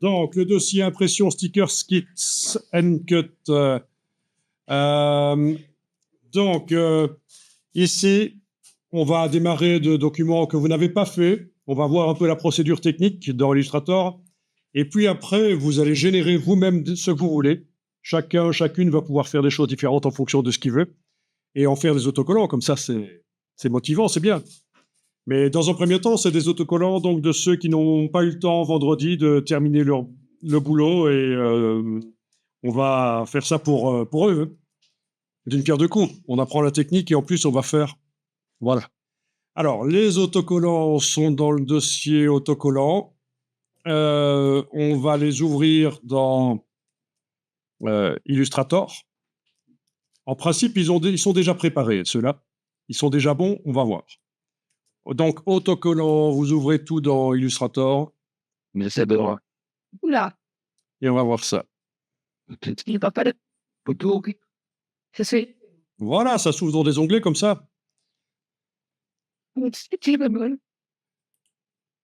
Donc, le dossier impression, stickers, skits, cut. Donc, ici, on va démarrer de documents que vous n'avez pas fait. On va voir un peu la procédure technique dans Illustrator. Et puis après, vous allez générer vous-même ce que vous voulez. Chacune va pouvoir faire des choses différentes en fonction de ce qu'il veut. Et en faire des autocollants. Comme ça, c'est motivant, c'est bien. Mais dans un premier temps, c'est des autocollants donc de ceux qui n'ont pas eu le temps vendredi de terminer le boulot. Et on va faire ça pour eux. D'une pierre deux coups. On apprend la technique et en plus, on va faire... Voilà. Alors, les autocollants sont dans le dossier autocollants. On va les ouvrir dans Illustrator. En principe, ils sont déjà préparés, ceux-là. Ils sont déjà bons, on va voir. Donc, autocollant, vous ouvrez tout dans Illustrator. Mais c'est bon. Oula, Et on va voir ça. il va pas de photo. C'est Voilà, ça s'ouvre dans des onglets comme ça.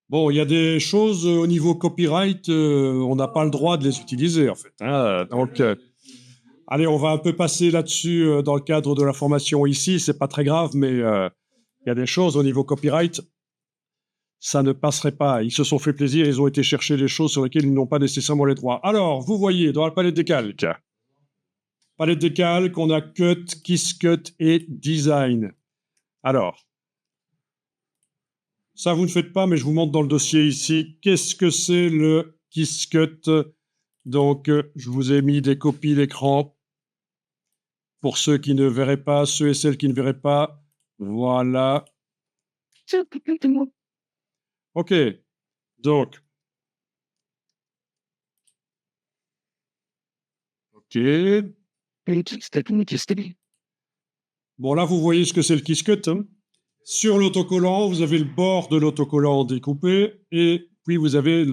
Bon, il y a des choses au niveau copyright, on n'a pas le droit de les utiliser, en fait. Hein. Donc, allez, on va un peu passer là-dessus dans le cadre de la formation ici. C'est pas très grave, mais il y a des choses au niveau copyright, ça ne passerait pas. Ils se sont fait plaisir, ils ont été chercher des choses sur lesquelles ils n'ont pas nécessairement les droits. Alors, vous voyez, dans la palette des calques, on a Cut, Kiss Cut et Design. Alors, ça, vous ne faites pas, mais je vous montre dans le dossier ici. Qu'est-ce que c'est le Kiss Cut? Donc, je vous ai mis des copies d'écran pour ceux qui ne verraient pas, ceux et celles qui ne verraient pas. Voilà. OK. Donc. OK. Bon, là, vous voyez ce que c'est le Kiss Cut. Hein. Sur l'autocollant, vous avez le bord de l'autocollant découpé et puis vous avez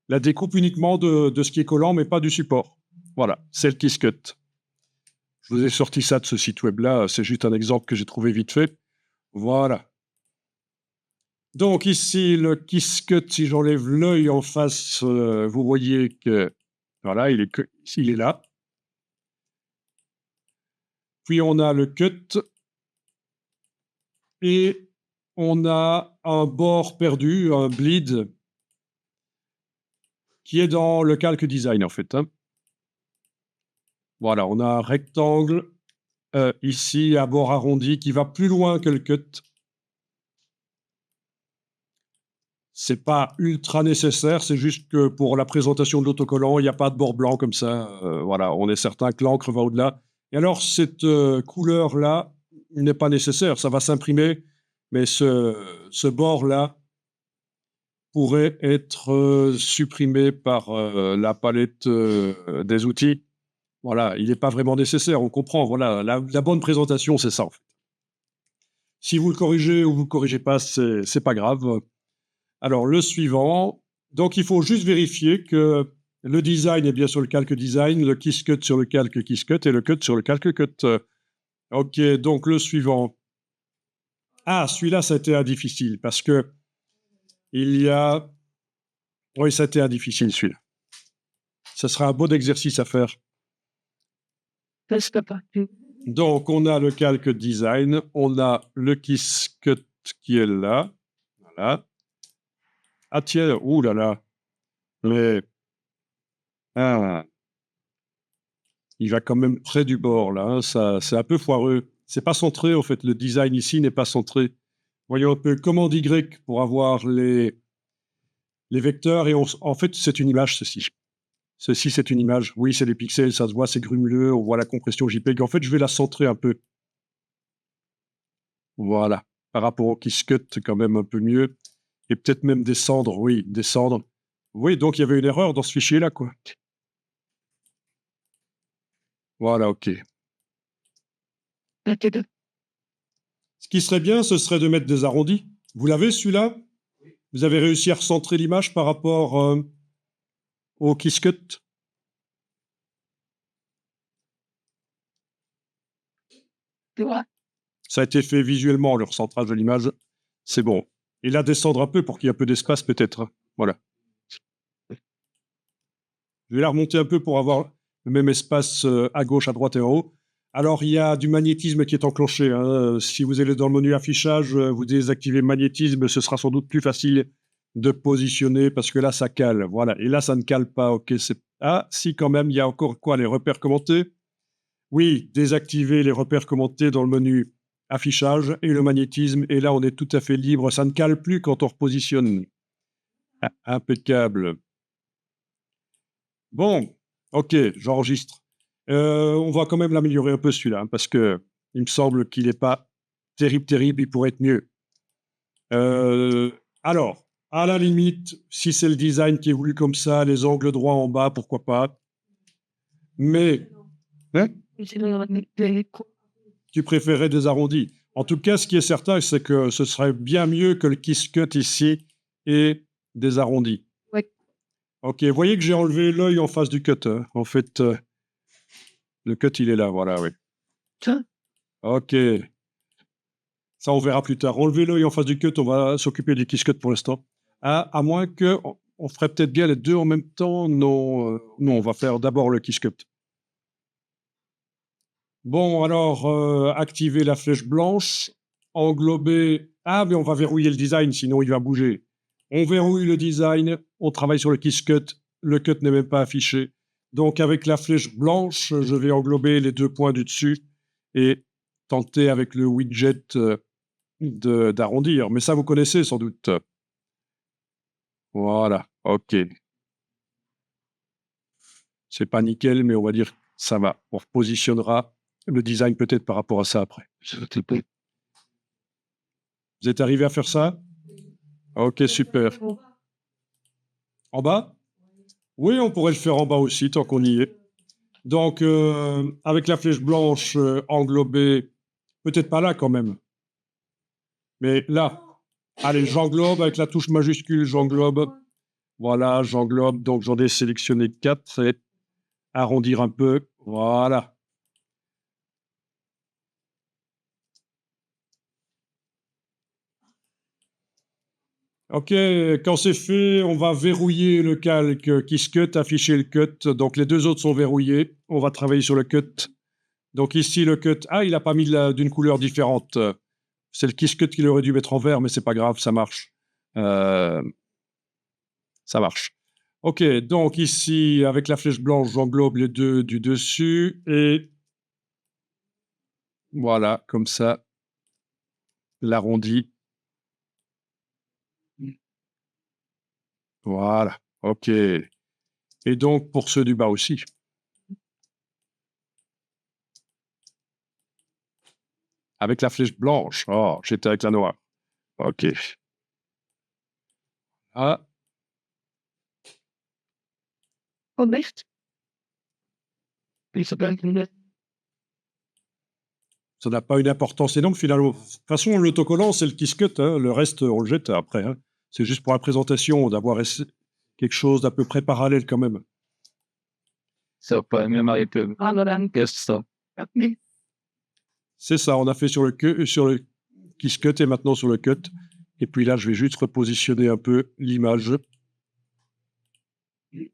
la découpe uniquement de ce qui est collant, mais pas du support. Voilà, c'est le Kiss Cut. Je vous ai sorti ça de ce site web-là. C'est juste un exemple que j'ai trouvé vite fait. Voilà. Donc ici, le Kiss Cut, si j'enlève l'œil en face, vous voyez que voilà, il est là. Puis on a le Cut et on a un bord perdu, un bleed, qui est dans le calque design en fait. Hein. Voilà, on a un rectangle ici à bord arrondi qui va plus loin que le Cut. C'est pas ultra nécessaire, c'est juste que pour la présentation de l'autocollant, il n'y a pas de bord blanc comme ça. Voilà, on est certain que l'encre va au-delà. Et alors, cette couleur-là n'est pas nécessaire, ça va s'imprimer, mais ce bord-là pourrait être supprimé par la palette des outils. Voilà, il n'est pas vraiment nécessaire, on comprend. Voilà, la bonne présentation, c'est ça, en fait. Si vous le corrigez ou vous ne le corrigez pas, c'est pas grave. Alors, le suivant, donc il faut juste vérifier que le design est bien sur le calque design, le Kiss Cut sur le calque Kiss Cut et le Cut sur le calque Cut. OK, donc le suivant. Ah, celui-là, ça a été un difficile parce que il y a... Oui, ça a été un difficile, celui-là. Ça sera un bon exercice à faire. Donc, on a le calque design, on a le Kiss Cut qui est là. Voilà. Ah tiens, ouh là là. Mais... Ah, il va quand même près du bord, là. Hein. Ça, c'est un peu foireux. C'est pas centré, en fait. Le design ici n'est pas centré. Voyons un peu commande Y pour avoir les vecteurs. Et en fait, c'est une image, ceci. Ceci, c'est une image. Oui, c'est des pixels, ça se voit, c'est grumeleux. On voit la compression JPEG. En fait, je vais la centrer un peu. Voilà. Par rapport au Kiss Cut, quand même un peu mieux. Et peut-être même descendre. Oui, descendre. Oui, donc il y avait une erreur dans ce fichier-là, quoi. Voilà, OK. Ce qui serait bien, ce serait de mettre des arrondis. Vous l'avez, celui-là? Vous avez réussi à recentrer l'image par rapport au Kiss Cut? Ça a été fait visuellement, le recentrage de l'image. C'est bon. Et là, descendre un peu pour qu'il y ait un peu d'espace, peut-être. Voilà. Je vais la remonter un peu pour avoir le même espace à gauche, à droite et en haut. Alors, il y a du magnétisme qui est enclenché, hein. Si vous allez dans le menu affichage, vous désactivez magnétisme, ce sera sans doute plus facile de positionner parce que là, ça cale. Voilà. Et là, ça ne cale pas. OK, ah, si, quand même, il y a encore quoi? Les repères commentés? Oui, désactiver les repères commentés dans le menu affichage et le magnétisme. Et là, on est tout à fait libre. Ça ne cale plus quand on repositionne. Ah, impeccable. Bon, OK, j'enregistre. On va quand même l'améliorer un peu celui-là, hein, parce que il me semble qu'il n'est pas terrible, terrible, il pourrait être mieux. Alors, à la limite, si c'est le design qui est voulu comme ça, les angles droits en bas, pourquoi pas? Mais hein? Tu préférais des arrondis. En tout cas, ce qui est certain, c'est que ce serait bien mieux que le Kiss Cut ici et des arrondis. Ouais. OK, vous voyez que j'ai enlevé l'œil en face du cut, hein. En fait, le cut, il est là, voilà, oui. Ça, OK. Ça, on verra plus tard. Enlever l'œil en face du cut, on va s'occuper du Kiss Cut pour l'instant. Ah, à moins que on ferait peut-être bien les deux en même temps. Non, non, on va faire d'abord le Kiss Cut. Bon, alors, activer la flèche blanche, englober. Ah, mais on va verrouiller le design, sinon il va bouger. On verrouille le design, on travaille sur le Kiss Cut. Le cut n'est même pas affiché. Donc, avec la flèche blanche, je vais englober les 2 points du dessus et tenter avec le widget d'arrondir. Mais ça, vous connaissez sans doute. Voilà, OK. C'est pas nickel, mais on va dire que ça va. On repositionnera le design peut-être par rapport à ça après. Vous êtes arrivé à faire ça? OK, super. En bas? Oui, on pourrait le faire en bas aussi, tant qu'on y est. Donc, avec la flèche blanche englobée, peut-être pas là quand même, mais là. Allez, j'englobe avec la touche majuscule, j'englobe. Voilà, j'englobe. Donc, j'en ai sélectionné 4. C'est arrondir un peu. Voilà. OK, quand c'est fait, on va verrouiller le calque Kiss Cut, afficher le cut. Donc, les 2 autres sont verrouillés. On va travailler sur le cut. Donc, ici, le cut. Ah, il n'a pas mis d'une couleur différente. C'est le Kiss Cut qu'il aurait dû mettre en vert, mais c'est pas grave, ça marche. Ça marche. OK, donc ici, avec la flèche blanche, j'englobe les 2 du dessus et voilà, comme ça, l'arrondi. Voilà, OK. Et donc pour ceux du bas aussi. Avec la flèche blanche. Oh, j'étais avec la noire. OK. Ah, honnête. Il s'appelle ça n'a pas une importance énorme finalement. De toute façon, l'autocollant, c'est le Kiss Cut, hein. Le reste, on le jette après, hein. C'est juste pour la présentation d'avoir quelque chose d'à peu près parallèle quand même. ça peut même arrêter. Qu'est-ce que ça? C'est ça, on a fait sur le Kiss Cut et maintenant sur le cut. Et puis là, je vais juste repositionner un peu l'image. Il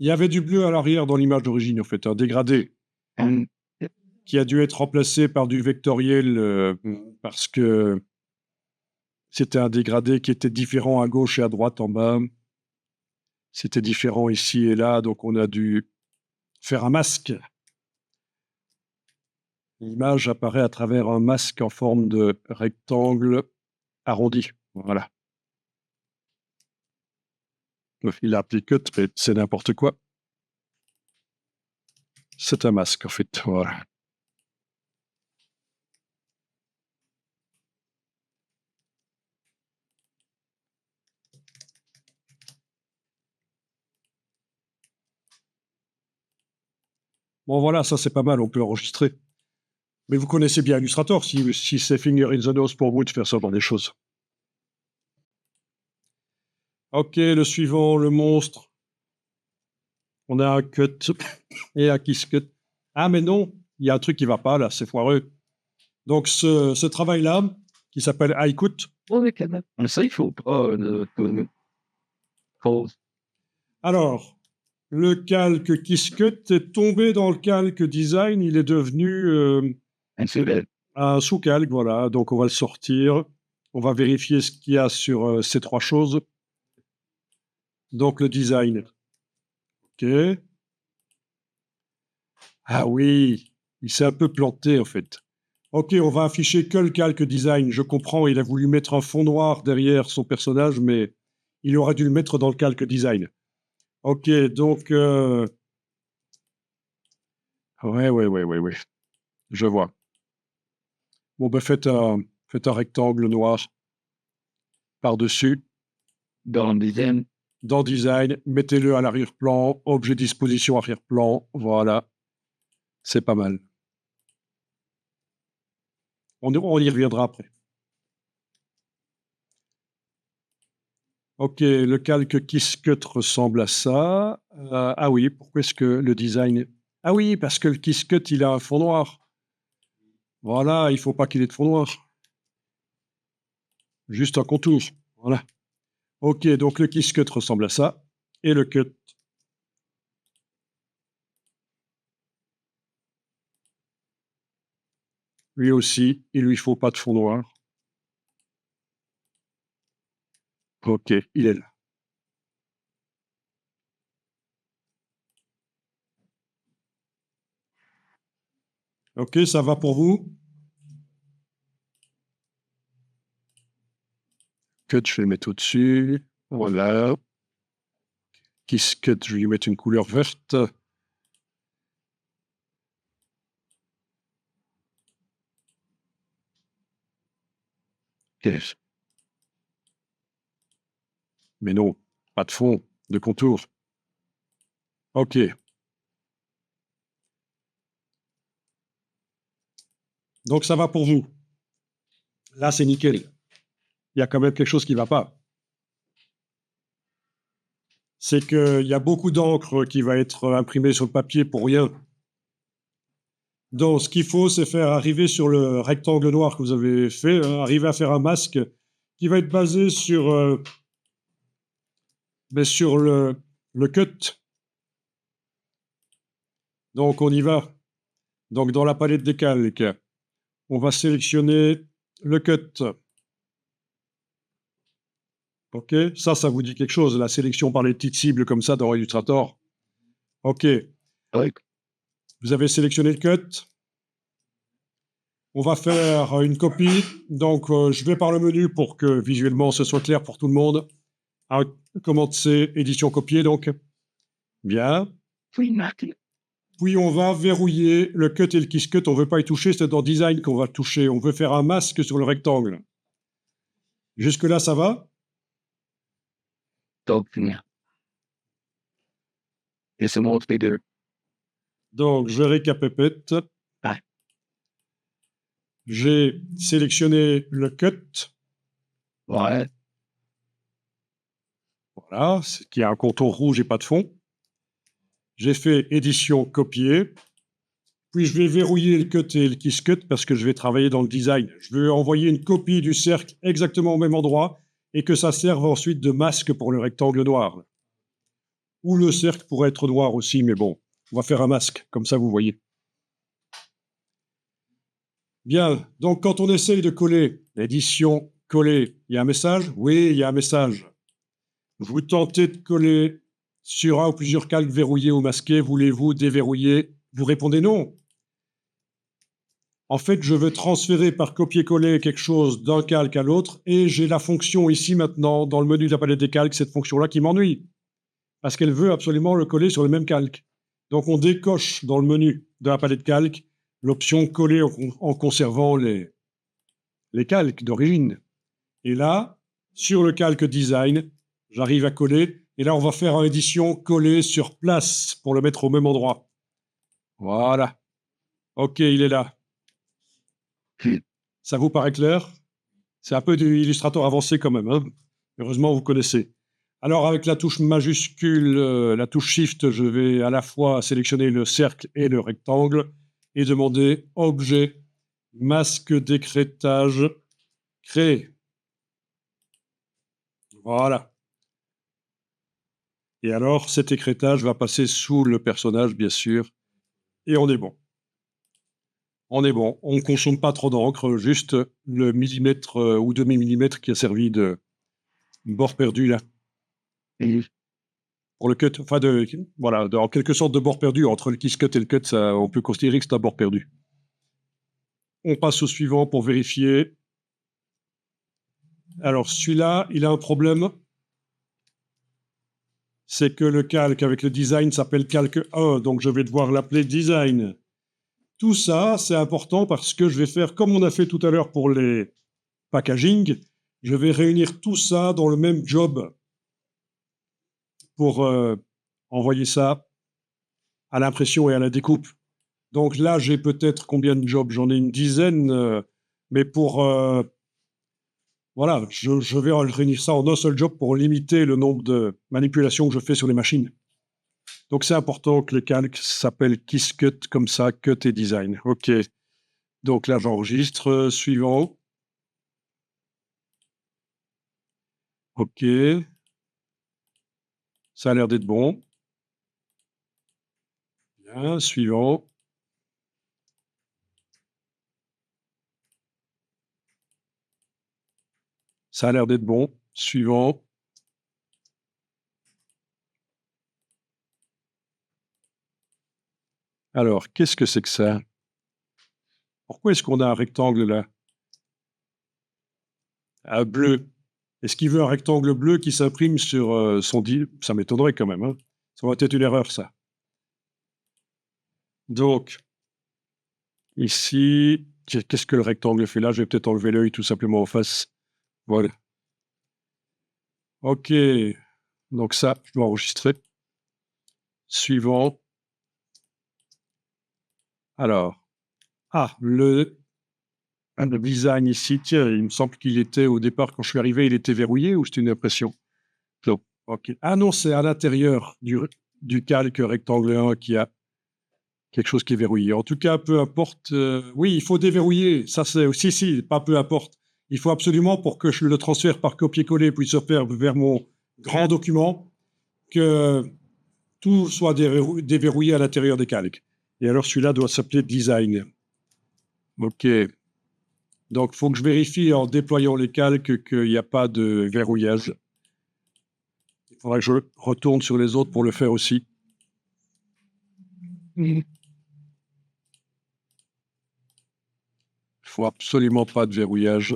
y avait du bleu à l'arrière dans l'image d'origine, en fait, un dégradé qui a dû être remplacé par du vectoriel parce que c'était un dégradé qui était différent à gauche et à droite en bas. C'était différent ici et là, donc on a dû faire un masque. L'image apparaît à travers un masque en forme de rectangle arrondi. Voilà. Il a appelé cut, mais c'est n'importe quoi. C'est un masque, en fait. Voilà. Bon, voilà, ça c'est pas mal, on peut enregistrer. Mais vous connaissez bien Illustrator, si c'est finger in the nose pour vous de faire ça dans des choses. OK, le suivant, le monstre. On a un cut et un kiss cut. Ah, mais non, il y a un truc qui va pas là, c'est foireux. Donc ce travail-là, qui s'appelle Haïkout, Oui, quand même. Mais ça, il faut pas de cause. alors, le calque Quiskut est tombé dans le calque design, il est devenu Un seul. un sous-calque, voilà. Donc on va le sortir, on va vérifier ce qu'il y a sur ces trois choses. Donc le design, ok. Ah oui, il s'est un peu planté en fait. Ok, on va afficher que le calque design, je comprends, il a voulu mettre un fond noir derrière son personnage, mais il aurait dû le mettre dans le calque design. Ok, donc... Ouais, je vois. Bon, ben faites un rectangle noir par-dessus. Dans le design, Dans Design, mettez-le à l'arrière-plan, objet disposition arrière-plan, voilà, c'est pas mal. On y reviendra après. Ok, le calque Quiskut ressemble à ça. Ah oui, pourquoi est-ce que le design... Ah oui, parce que le Quiskut, il a un fond noir. Voilà, il faut pas qu'il ait de fond noir. Juste un contour, voilà. Ok, donc le Quiskut ressemble à ça. Et le cut. Lui aussi, il lui faut pas de fond noir. Ok, il est là. Ok, ça va pour vous? Cut, je vais le mettre au-dessus. Voilà. Quiskut, je vais lui mettre une couleur verte. Ok. Mais non, pas de fond, de contour. Ok. Donc ça va pour vous. Là, c'est nickel. Il y a quand même quelque chose qui ne va pas. C'est qu'il y a beaucoup d'encre qui va être imprimée sur le papier pour rien. Donc, ce qu'il faut, c'est faire arriver sur le rectangle noir que vous avez fait, arriver à faire un masque qui va être basé sur le cut. Donc, on y va. Donc, dans la palette des calques, on va sélectionner le cut. OK, ça vous dit quelque chose, la sélection par les petites cibles comme ça dans Illustrator. OK, oui. vous avez sélectionné le cut. On va faire une copie. Donc, je vais par le menu pour que visuellement ce soit clair pour tout le monde. Commande C, édition copiée, donc. Bien. Oui, Martin. Puis, on va verrouiller le cut et le kiss cut. On ne veut pas y toucher, c'est dans Design qu'on va toucher. On veut faire un masque sur le rectangle. Jusque-là, ça va? Donc, et c'est mon speeder. Donc, je récapépète. Ah. J'ai sélectionné le cut. Ouais. Voilà, qui a un contour rouge et pas de fond. J'ai fait édition copier. Puis je vais verrouiller le cut et le kiss cut parce que je vais travailler dans le design. Je veux envoyer une copie du cercle exactement au même endroit et que ça serve ensuite de masque pour le rectangle noir. Ou le cercle pourrait être noir aussi, mais bon, on va faire un masque, comme ça vous voyez. Bien, donc quand on essaye de coller, l'édition coller, il y a un message? Oui, il y a un message. Vous tentez de coller sur un ou plusieurs calques verrouillés ou masqués, voulez-vous déverrouiller? Vous répondez non. En fait, je veux transférer par copier-coller quelque chose d'un calque à l'autre et j'ai la fonction ici maintenant, dans le menu de la palette des calques, cette fonction-là qui m'ennuie. Parce qu'elle veut absolument le coller sur le même calque. Donc on décoche dans le menu de la palette calque l'option coller en conservant les calques d'origine. Et là, sur le calque design, j'arrive à coller. Et là, on va faire en édition coller sur place pour le mettre au même endroit. Voilà. OK, il est là. Ça vous paraît clair? C'est un peu du Illustrator avancé quand même. Hein, heureusement, vous connaissez. Alors, avec la touche majuscule, la touche Shift, je vais à la fois sélectionner le cercle et le rectangle. et demander objet, masque d'écrêtage, créer. Voilà. Et alors, cet écrêtage va passer sous le personnage, bien sûr, et on est bon. On est bon. On ne consomme pas trop d'encre, juste le millimètre ou demi-millimètre qui a servi de bord perdu, là. Et Pour le cut, enfin, voilà, en quelque sorte de bord perdu. Entre le kiss cut et le cut, ça, on peut considérer que c'est un bord perdu. On passe au suivant pour vérifier. Alors, celui-là, il a un problème. C'est que le calque avec le design s'appelle calque 1, donc je vais devoir l'appeler design. Tout ça, c'est important parce que je vais faire comme on a fait tout à l'heure pour les packaging. Je vais réunir tout ça dans le même job pour envoyer ça à l'impression et à la découpe. Donc là, j'ai peut-être combien de jobs? J'en ai une dizaine, mais pour voilà, je vais réunir ça en un seul job pour limiter le nombre de manipulations que je fais sur les machines. Donc c'est important que le calque s'appelle Kiss Cut comme ça, Cut et Design. OK. Donc là, j'enregistre. Suivant. OK. Ça a l'air d'être bon. Bien. Suivant. Ça a l'air d'être bon. Suivant. Alors, qu'est-ce que c'est que ça? Pourquoi est-ce qu'on a un rectangle là? Un bleu. Est-ce qu'il veut un rectangle bleu qui s'imprime sur son dit? Ça m'étonnerait quand même, hein. Ça va être une erreur, ça. Donc, ici, qu'est-ce que le rectangle fait là? Je vais peut-être enlever l'œil tout simplement en face. Voilà. OK. Donc ça, je dois enregistrer. Suivant. Alors, le design ici, tiens, il me semble qu'il était au départ, quand je suis arrivé, il était verrouillé ou c'était une impression? Non. OK. Ah non, c'est à l'intérieur du calque rectangle 1 qui a quelque chose qui est verrouillé. En tout cas, peu importe. Oui, il faut déverrouiller. Ça, c'est aussi, si, pas peu importe. Il faut absolument, pour que je le transfère par copier-coller puis se faire vers mon grand document, que tout soit déverrouillé à l'intérieur des calques. Et alors, celui-là doit s'appeler design. OK. Donc, il faut que je vérifie en déployant les calques qu'il n'y a pas de verrouillage. Il faudra que je retourne sur les autres pour le faire aussi. Il ne faut absolument pas de verrouillage.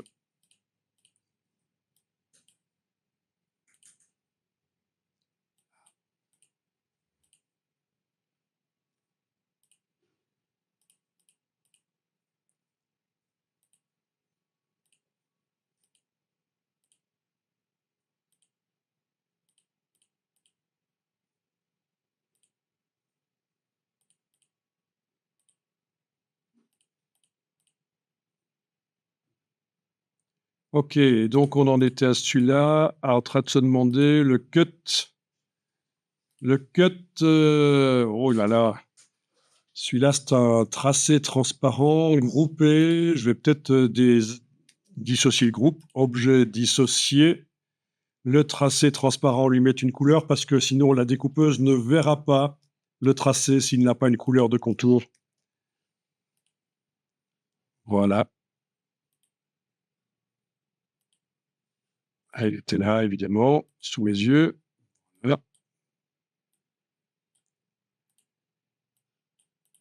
OK, donc on en était à celui-là, en train de se demander le cut. Le cut, oh là là, celui-là, c'est un tracé transparent, groupé. Je vais peut-être dissocier le groupe. Objet dissocié. Le tracé transparent, lui mettre une couleur parce que sinon la découpeuse ne verra pas le tracé s'il n'a pas une couleur de contour. Voilà. Elle était là, évidemment, sous mes yeux. Voilà.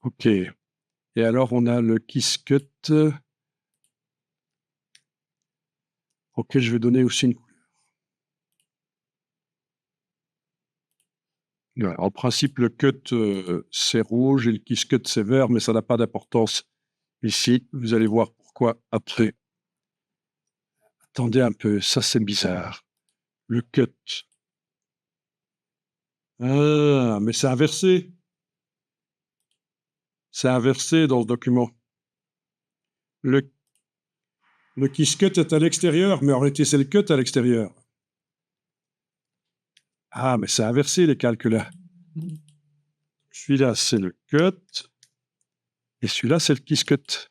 OK. Et alors, on a le Kiss Cut. OK, je vais donner aussi une couleur. Ouais, en principe, le cut, c'est rouge et le Kiss Cut, c'est vert, mais ça n'a pas d'importance ici. Vous allez voir pourquoi après. Attendez un peu, ça c'est bizarre. Le cut. Ah, mais c'est inversé. C'est inversé dans ce document. Le Kiss Cut est à l'extérieur, mais en réalité, c'est le cut à l'extérieur. Ah, mais c'est inversé les calculs là. Celui-là, c'est le cut. Et celui-là, c'est le Quizcut.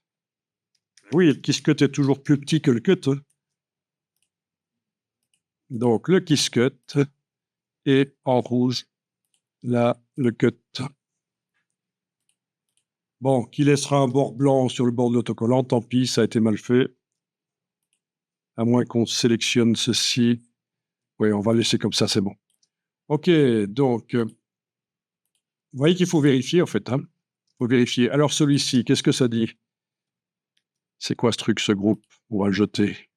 Oui, le Quizcut est toujours plus petit que le cut, hein. Donc, le Quizcut et en rouge, là, le cut. Bon, qui laissera un bord blanc sur le bord de l'autocollant, tant pis, ça a été mal fait. À moins qu'on sélectionne ceci. Oui, on va laisser comme ça, c'est bon. OK, donc, vous voyez qu'il faut vérifier, en fait, hein. Faut vérifier. Alors, celui-ci, qu'est-ce que ça dit? C'est quoi ce truc, ce groupe? On va le jeter.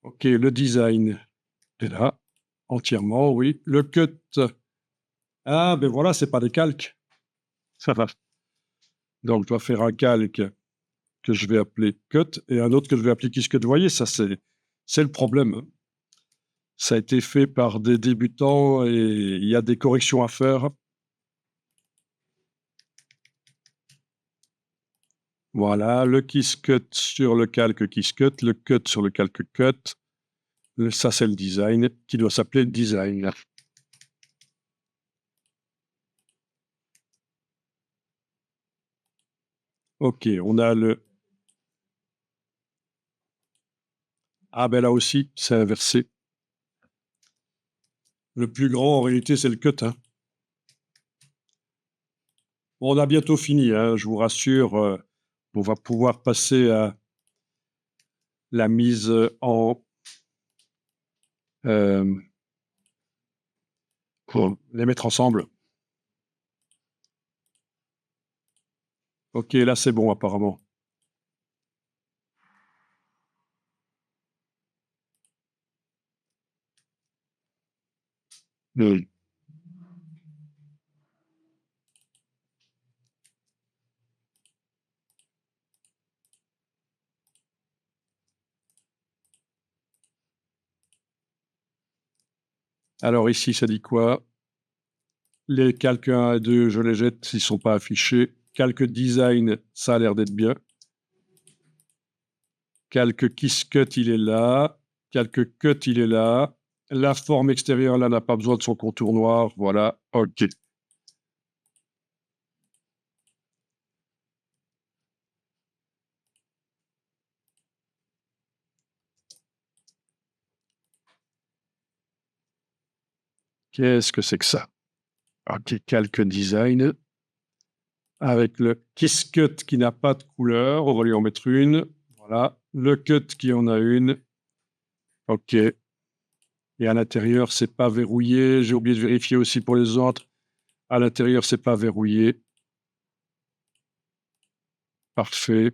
OK, le design est là, entièrement, oui. Le cut. Ah, ben voilà, c'est pas des calques. Ça va. Donc, je dois faire un calque que je vais appeler cut et un autre que je vais appeler Quizcut. Vous voyez, ça, c'est le problème, hein. Ça a été fait par des débutants et il y a des corrections à faire. Voilà, le Quizcut sur le calque Quizcut, le cut sur le calque cut. Ça, c'est le design qui doit s'appeler design. OK, on a le... Ah ben là aussi, c'est inversé. Le plus grand, en réalité, c'est le cut, hein. Bon, on a bientôt fini, hein, je vous rassure. On va pouvoir passer à la mise en... pour les mettre ensemble. OK, là, c'est bon, apparemment. Oui. Alors ici, ça dit quoi? Les calques 1 et 2, je les jette s'ils ne sont pas affichés. Calque design, ça a l'air d'être bien. Calque Quizcut, il est là. Calque cut, il est là. La forme extérieure, là, n'a pas besoin de son contour noir. Voilà, OK. Qu'est-ce que c'est que ça? OK, calque design. Avec le Quizcut qui n'a pas de couleur, on va lui en mettre une. Voilà, le cut qui en a une. OK. Et à l'intérieur, c'est pas verrouillé. J'ai oublié de vérifier aussi pour les autres. À l'intérieur, c'est pas verrouillé. Parfait.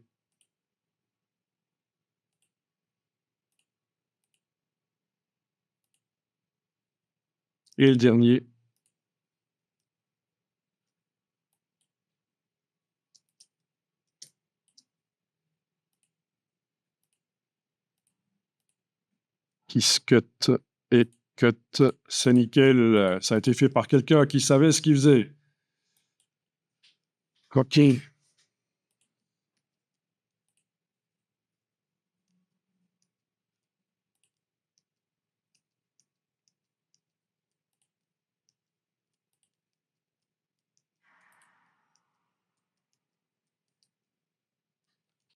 Et le dernier. Quizcut et cut. C'est nickel. Ça a été fait par quelqu'un qui savait ce qu'il faisait. OK.